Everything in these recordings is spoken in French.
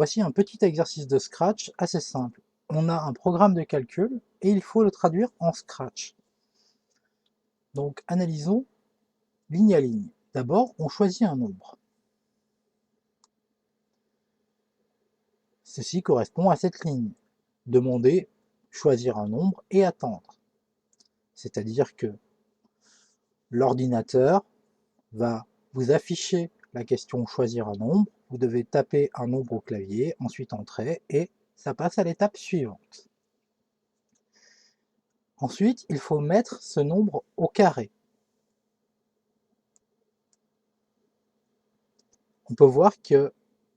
Voici un petit exercice de Scratch assez simple. On a un programme de calcul et il faut le traduire en Scratch. Donc analysons ligne à ligne. D'abord, on choisit un nombre. Ceci correspond à cette ligne. Demander, choisir un nombre et attendre. C'est-à-dire que l'ordinateur va vous afficher la question choisir un nombre, vous devez taper un nombre au clavier, ensuite entrer et ça passe à l'étape suivante. Ensuite, il faut mettre ce nombre au carré. On peut voir qu'il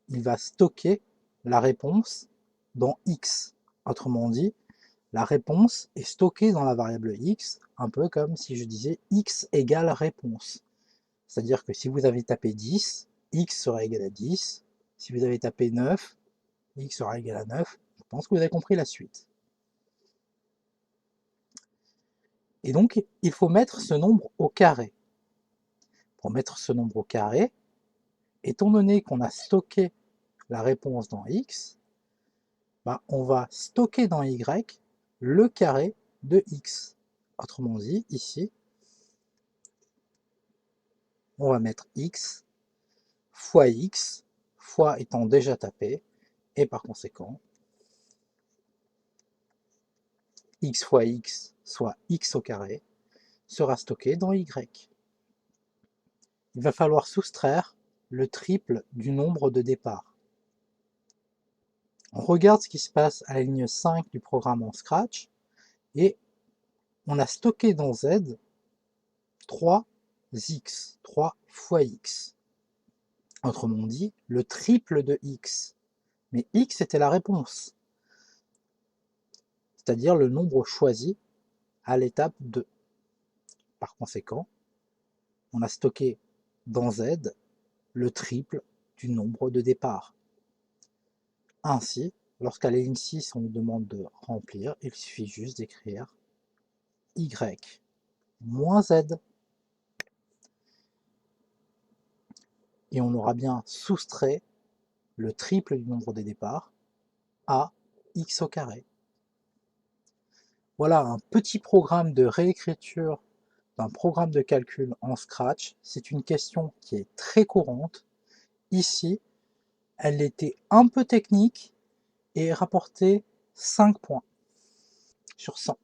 va stocker la réponse dans X. Autrement dit, la réponse est stockée dans la variable X, un peu comme si je disais X égale réponse. C'est-à-dire que si vous avez tapé 10, X sera égal à 10. Si vous avez tapé 9, X sera égal à 9. Je pense que vous avez compris la suite. Et donc, il faut mettre ce nombre au carré. Pour mettre ce nombre au carré, étant donné qu'on a stocké la réponse dans X, on va stocker dans Y le carré de X. Autrement dit, ici, on va mettre X fois étant déjà tapé, et par conséquent, X fois X, soit X au carré, sera stocké dans Y. Il va falloir soustraire le triple du nombre de départ. On regarde ce qui se passe à la ligne 5 du programme en Scratch, et on a stocké dans Z 3x, 3 fois x. Autrement dit, le triple de x. Mais x était la réponse, c'est-à-dire le nombre choisi à l'étape 2. Par conséquent, on a stocké dans Z le triple du nombre de départ. Ainsi, lorsqu'à la ligne 6 on nous demande de remplir, il suffit juste d'écrire y moins z. Et on aura bien soustrait le triple du nombre des départs à x au carré. Voilà un petit programme de réécriture d'un programme de calcul en Scratch. C'est une question qui est très courante. Ici, elle était un peu technique et rapportait 5 points sur 100.